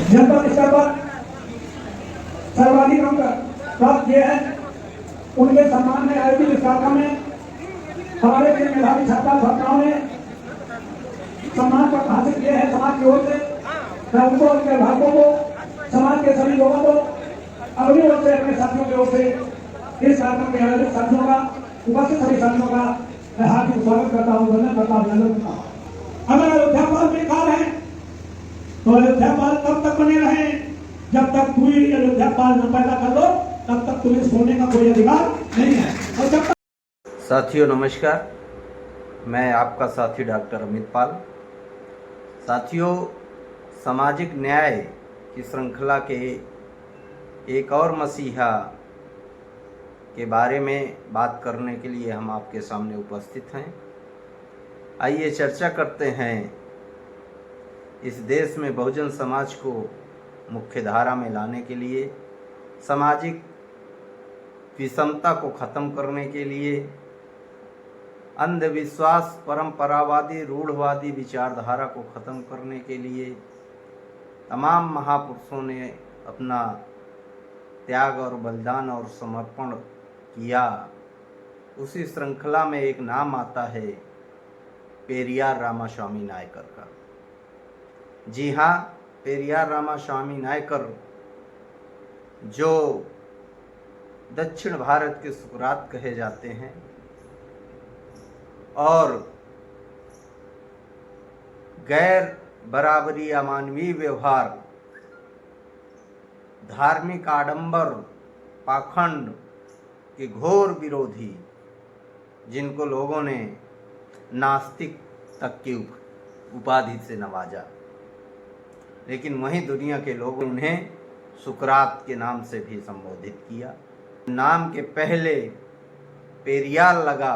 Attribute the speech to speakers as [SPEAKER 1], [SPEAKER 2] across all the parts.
[SPEAKER 1] जनपद स्तर पर सर्वाधिक अंक प्राप्त किए हैं, उनके सम्मान में आयोजित इस कार्यक्रम में हमारे मेधावी छात्र छात्राओं ने सम्मान पत्र हासिल किए हैं समाज की ओर से। मैं उनको, उनके अभिभावकों को, समाज के सभी लोगों को अगली ओर से, अपने साथियों की ओर से इस कार्यक्रम में आयोजित साथियों का, उपस्थित सभी साथियों का मैं हार्दिक स्वागत करता हूँ, धन्यवाद करता हूँ, अभिनंदन करता हूँ। अगर अयोध्यापाल बेकार है तो अयोध्यापाल तब तक बने रहे जब तक कोई अयोध्यापाल न पैदा कर लो, तब तक तुम्हें सोने का कोई अधिकार नहीं है। और जब तक
[SPEAKER 2] साथियों नमस्कार, मैं आपका साथी डॉक्टर अमित पाल। साथियों, सामाजिक न्याय की श्रृंखला के एक और मसीहा के बारे में बात करने के लिए हम आपके सामने उपस्थित हैं। आइए चर्चा करते हैं इस देश में बहुजन समाज को मुख्य धारा में लाने के लिए, सामाजिक विषमता को ख़त्म करने के लिए, अंधविश्वास, परंपरावादी, रूढ़वादी विचारधारा को ख़त्म करने के लिए तमाम महापुरुषों ने अपना त्याग और बलिदान और समर्पण किया। उसी श्रृंखला में एक नाम आता है पेरियार रामास्वामी नायकर का। जी हाँ, पेरियार रामास्वामी नायकर जो दक्षिण भारत के सुकरात कहे जाते हैं और गैर बराबरी, अमानवीय व्यवहार, धार्मिक आडंबर, पाखंड के घोर विरोधी, जिनको लोगों ने नास्तिक तक की उपाधि से नवाजा, लेकिन वहीं दुनिया के लोगों ने उन्हें सुकरात के नाम से भी संबोधित किया। नाम के पहले पेरियार लगा,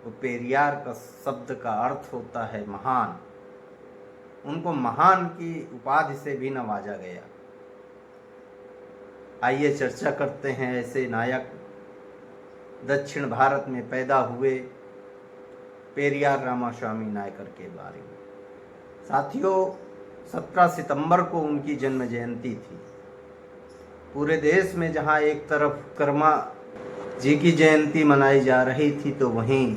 [SPEAKER 2] तो पेरियार का शब्द का अर्थ होता है महान। उनको महान की उपाधि से भी नवाजा गया। आइए चर्चा करते हैं ऐसे नायक दक्षिण भारत में पैदा हुए पेरियार रामास्वामी नायकर के बारे में। साथियों, 17 सितंबर को उनकी जन्म जयंती थी। पूरे देश में जहां एक तरफ कर्मा जी की जयंती मनाई जा रही थी, तो वहीं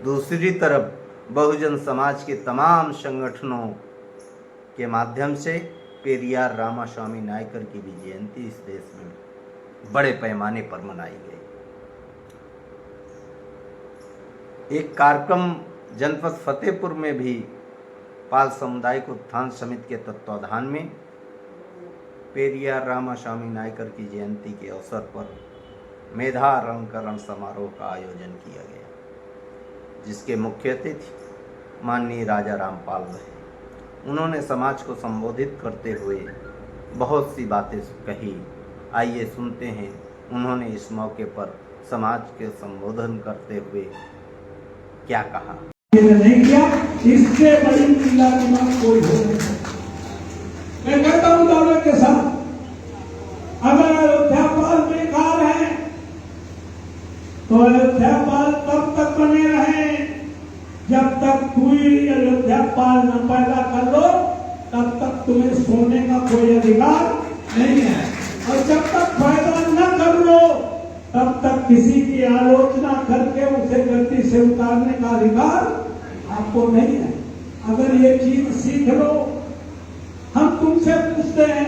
[SPEAKER 2] दूसरी तरफ बहुजन समाज के तमाम संगठनों के माध्यम से पेरियार रामास्वामी नायकर की भी जयंती इस देश में बड़े पैमाने पर मनाई गई। एक कार्यक्रम जनपद फतेहपुर में भी पाल सामुदायिक उत्थान समिति के तत्वाधान में पेरियार रामास्वामी नायकर की जयंती के अवसर पर मेधा अलंकरण समारोह का आयोजन किया गया, जिसके मुख्य अतिथि माननीय राजा रामपाल रहे। उन्होंने समाज को संबोधित करते हुए बहुत सी बातें कही। आइए सुनते हैं उन्होंने इस मौके पर समाज के संबोधन करते हुए क्या कहा।
[SPEAKER 1] नहीं किया, इससे बड़ी चिल्ला की बात कोई हो नहीं सकती। मैं कहता हूं दावे के साथ, अगर अयोध्यापाल बेकार है तो अयोध्यापाल तब तक बने रहे जब तक कोई अयोध्यापाल न पैदा कर लो, तब तक तुम्हें सोने का कोई अधिकार नहीं है। और जब तक पैदा न कर लो, तब तक किसी की आलोचना करके उसे गलती से उतारने का अधिकार आपको नहीं है। अगर ये चीज सीख लो, हम तुमसे पूछते हैं,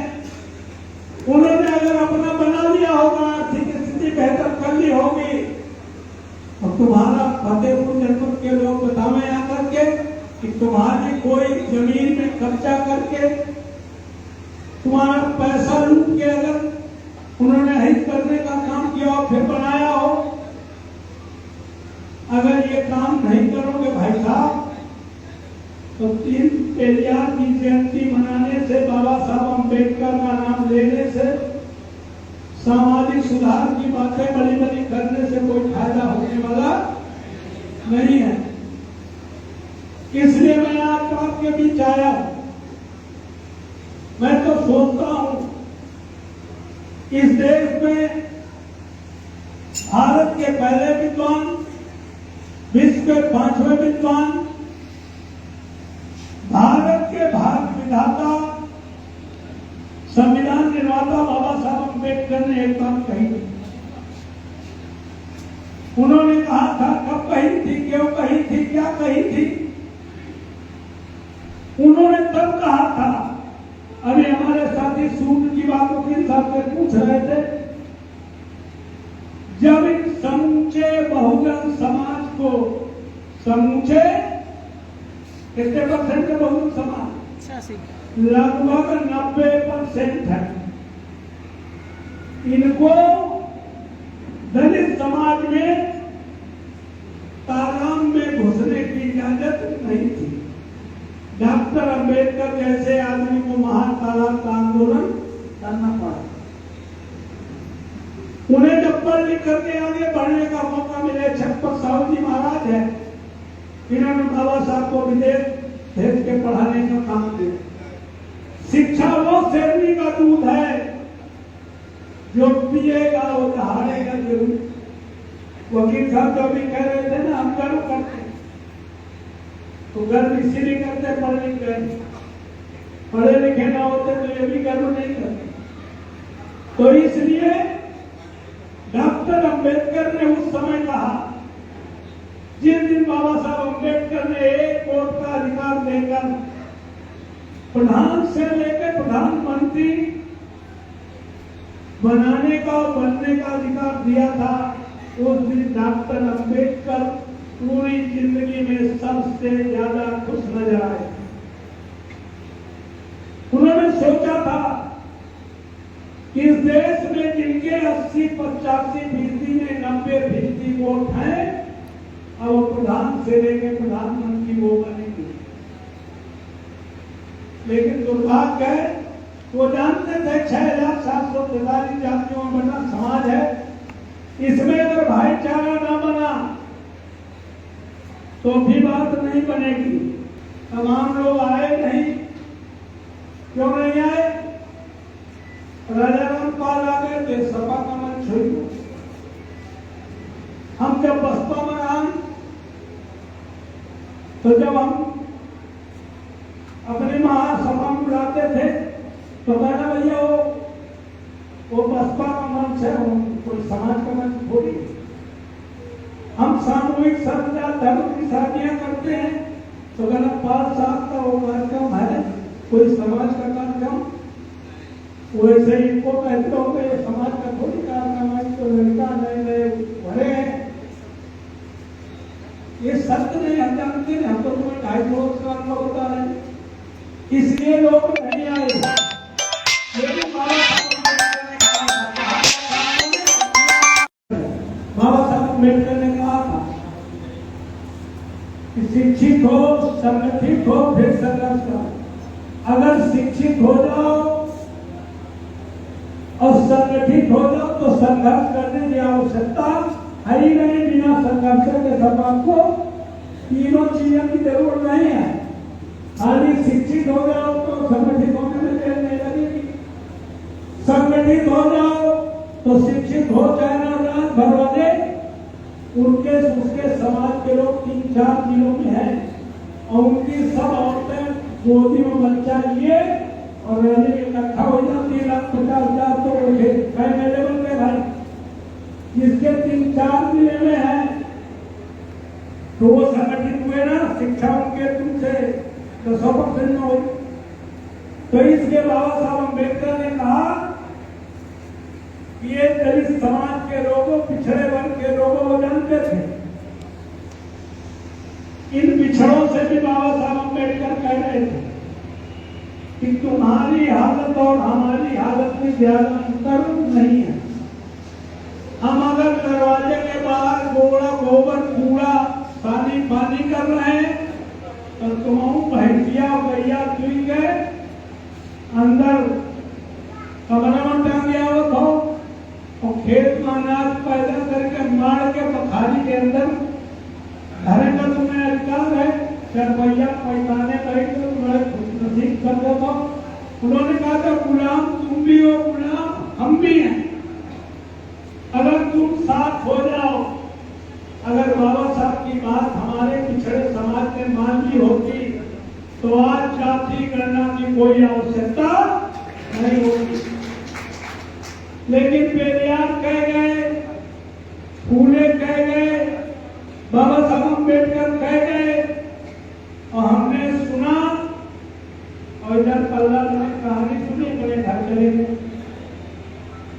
[SPEAKER 1] उन्होंने अगर अपना बना लिया होगा, आर्थिक स्थिति बेहतर कर ली होगी, तो तुम्हारा फतेहपुर जनपद के लोग बतावे आकर के कि तुम्हारी कोई जमीन में कब्जा करके तुम्हारा पैसा लूट के अगर उन्होंने हित करने का काम किया हो, फिर बनाया हो। अगर ये काम नहीं करोगे भाई साहब, तो 3 पेरियार की जयंती मनाने से, बाबा साहब अम्बेडकर का नाम लेने से, सामाजिक सुधार की बातें बड़ी बड़ी करने से कोई फायदा होने वाला नहीं है। इसलिए मैं आज आपके बीच आया। मैं तो सोचता हूं, इस देश में भारत के पहले विद्वान, विश्व के 5वें विद्वान, भारत के भाग्य विधाता संविधान निर्माता बाबा साहब अम्बेडकर ने एक बात कही, उन्होंने कहा था, कब कही थी, क्यों कही थी, क्या कही थी? उन्होंने तब कहा था, अभी हमारे साथी सूद की बातों के हिसाब से पूछ रहे थे, जब इन समूचे बहुजन समाज को, समूचे कितने परसेंट है बहुजन समाज? लगभग 90% है। इनको दलित समाज में तालाब में घुसने की इजाजत नहीं थी। डॉक्टर अंबेडकर जैसे आदमी को महातालाब का आंदोलन करना पड़ा। उन्हें जब पढ़ लिख करके आगे बढ़ने का मौका मिले, छत्रपति साहू जी महाराज है, इन्होंने बाबा साहब को विदेश भेज के पढ़ाने का काम किया। शिक्षा वो शेरनी का दूध है, जो पिएगा वो दहाड़ेगा जरूर। वकील साहब जो भी कह रहे थे ना, हम गर्व करते, तो गर्व इसीलिए करते पढ़ लिख गए, पढ़े लिखे ना होते तो ये भी गर्व नहीं करते। तो इसलिए डॉक्टर अंबेडकर ने उस समय कहा, जिस दिन बाबा साहब अंबेडकर ने एक वोट का अधिकार देकर प्रधान से लेकर प्रधानमंत्री बनाने का, बनने का अधिकार दिया था, उस दिन डॉक्टर अंबेडकर पूरी जिंदगी में सबसे ज्यादा खुश नजर आए। उन्होंने सोचा था कि इस देश में जिनके 80-85% में 90% वोट हैं, अब वो प्रधान से लेकर प्रधानमंत्री वो बनेंगे। लेकिन दुर्भाग्य है, वो जानते थे 6,743 जातियों में बना समाज है, इसमें अगर भाईचारा ना बना तो भी बात नहीं बनेगी। तमाम लोग आए नहीं, क्यों नहीं आए? राजा रामपाल आ गए थे, सपा का मंच हुई। हम जब बसपा में आए, तो जब हम अपने महासभा में बुलाते थे तो कहना, भैया वो बसपा का मंच है, कोई समाज का मंच थोड़ी। हम सामूहिक सर्वजा धर्म की शादियां करते हैं तो कहना 5 साल का वो कार्यक्रम है, कोई समाज का कार्यक्रम। वैसे ही इनको कहते हो कि ये समाज का थोड़ी कार्यक्रम है, तो लड़का नए नए भरे हैं। ये सत्य नहीं, हम जानते हैं, हम तो तुम्हें 250 साल का होता है, इसलिए लोग नहीं आए। लेकिन बाबा साहब अम्बेडकर ने कहा था कि शिक्षित हो, संगठित हो, फिर संघर्ष करो। अगर शिक्षित हो जाओ और संगठित हो जाओ तो संघर्ष करने की आवश्यकता है ही नहीं। बिना संघर्ष के सब आपको तीनों चीजों की जरूरत नहीं है। खाली शिक्षित हो जाओ तो संगठित होने में देर नहीं लगेगी, संगठित हो जाओ तो शिक्षित हो चाहे ना जान भरवाने, उनके उसके समाज के लोग 3-4 जिलों में हैं और उनकी सब औरतें गोदी में बच्चा लिए और रैली में इकट्ठा हो जाती 1,50,000 तो अवेलेबल है भाई। जिसके 3-4 जिले में है तो वो संगठित हुए ना, शिक्षा उनके तुमसे 100% में हुई। तो इसके बाबा साहब अम्बेडकर ने कहा कि ये दलित समाज के लोगों, पिछड़े वर्ग के लोगों को जानते थे। इन पिछड़ों से भी बाबा साहब अम्बेडकर कह रहे थे कि तुम्हारी हालत और हमारी हालत में ज्यादा अंतर नहीं है। हम अगर दरवाजे के बाहर गोबर कूड़ा पानी कर रहे हैं तो तुम भैंसिया गैया चुई गए अंदर कमरा में टांग गया हो तो और खेत में अनाज पैदा करके मार के पथारी के अंदर घरे का तुम्हें अधिकार है। 4 पैया पैमाने बैठ कर तुम्हारे नसीब कर दो। तो उन्होंने कहा था गुलाम तुम भी हो, गुलाम हम भी हैं। अगर तुम साथ हो जाओ, अगर बाबा साहब की बात हमारे पिछड़े समाज ने मान ली होती तो आज जाति गणना की कोई आवश्यकता नहीं होती।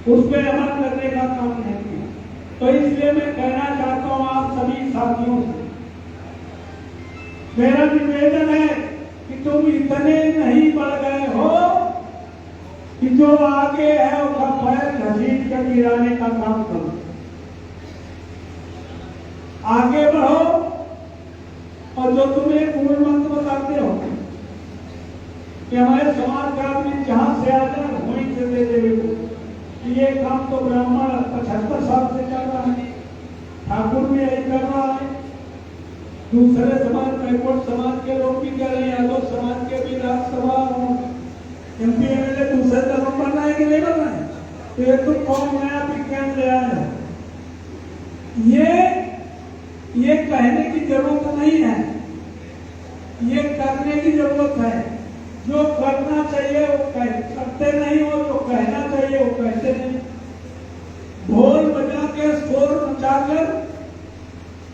[SPEAKER 1] उस पर अमल करने का काम नहीं किया। तो इसलिए मैं कहना चाहता हूं आप सभी साथियों से, मेरा निवेदन है कि तुम इतने नहीं बढ़ गए हो कि जो आगे है उसका पैर घसीट कर गिराने का काम करो। आगे बढ़ो और जो तुम्हें मूल मंत्र बताते हो कि हमारे समाज का आदमी जहां से आ जाए वहीं से दे देवे, ये काम तो ब्राह्मण 75 साल से कर रहा है, ठाकुर भी यही कर रहा है, दूसरे समाज बैकवर्ड समाज के लोग भी कर रहे हैं, यादव समाज के भी राज्यसभा MP MLA दूसरे धर्म बनना है कि नहीं बनना है? तो ये तो कौन नया विज्ञान ले आया है। ये कहने की जरूरत नहीं है, ये करने की जरूरत है। जो करना चाहिए वो करते नहीं हो, जो कहना चाहिए वो कहते नहीं। ढोल बजा के शोर मचाकर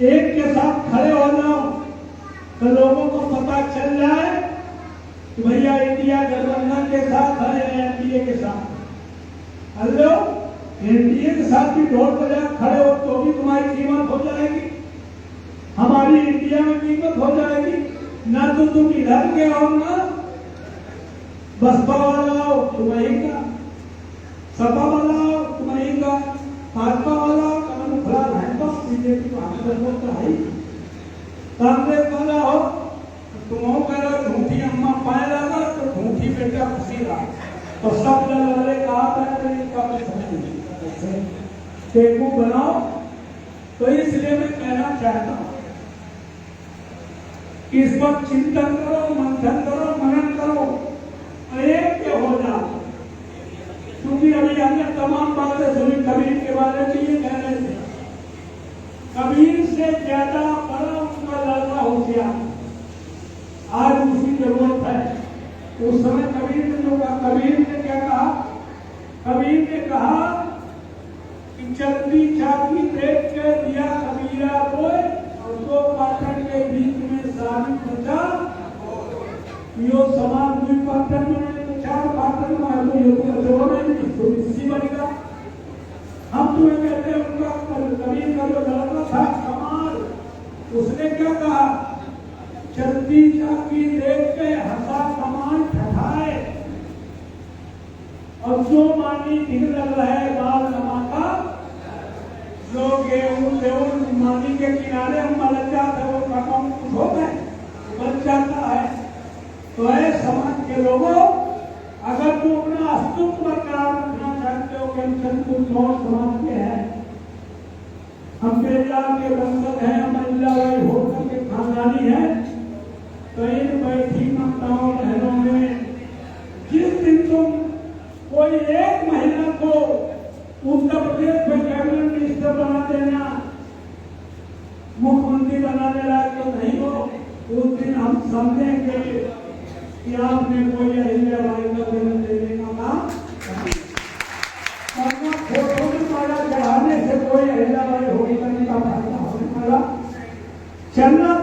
[SPEAKER 1] एक के साथ खड़े हो जाओ तो लोगों को पता चल जाए कि भैया इंडिया गठबंधन के साथ है या एनडीए के साथ। हेलो, एनडीए के साथ भी ढोल बजा खड़े हो तो भी तुम्हारी कीमत हो जाएगी, हमारी इंडिया में कीमत हो जाएगी। ना तो तुम इधर के हो, ना बसपा वाला हो तुम्हें का, सपा वाला हो तुम्हें का, भाजपा वाला हो कमल खुला है तो बीजेपी तो है, कांग्रेस वाला हो तुम कह झूठी अम्मा पाए लगा तो झूठी बेटा खुशी रहा, तो सब वाले कहा टेकू बनाओ। तो इसलिए मैं कहना चाहता हूं इस पर चिंतन करो, मंथन करो, मनन करो, एक हो जाओ। क्योंकि अभी हमने तमाम बातें सुनी कबीर के बारे में, ये कह रहे थे कबीर से ज्यादा बड़ा उनका लड़का होशियार, आज उसकी जरूरत है। उस समय कबीर ने जो कहा, कबीर ने क्या कहा? कबीर ने कहा कि चलती चाकी देख के दिया कबीरा रोए और दो पाटन के बीच में सारी बचा, यो समाज दुई पाटन में चार पाटन में तो यो तो जोड़े तो इसी बनेगा। हम तुम्हें कहते हैं उनका कबीर का जो लड़का था कमाल, उसने क्या कहा? चलती चाकी देख के हंसा कमान ठठाए और जो मानी निकल रहे बाल नमाका, लोग गेहूं मानी के किनारे हम बन जाते हैं, वो कमाऊं कुछ हो गए बन जाता है। तो है समाज के लोगों, अगर तुम अपना अस्तित्व बरकरार रखना चाहते हो कि हम चंद्रपुर समाज के हैं, हम पेरियार के वंशज हैं, हम अहिल्याबाई होलकर के खानदानी हैं, तो इन बैठी माताओं बहनों में जिस दिन तुम कोई एक महिला को उत्तर प्रदेश में कैबिनेट मिनिस्टर बना देना, मुख्यमंत्री बनाने लायक तो नहीं हो, उस दिन हम समझेंगे कि आपने कोई अहिल्याबाई का जन्म देने का काम फोटो में माला चढ़ाने से कोई अहिल्याबाई होगी करने का फायदा होने वाला। चलना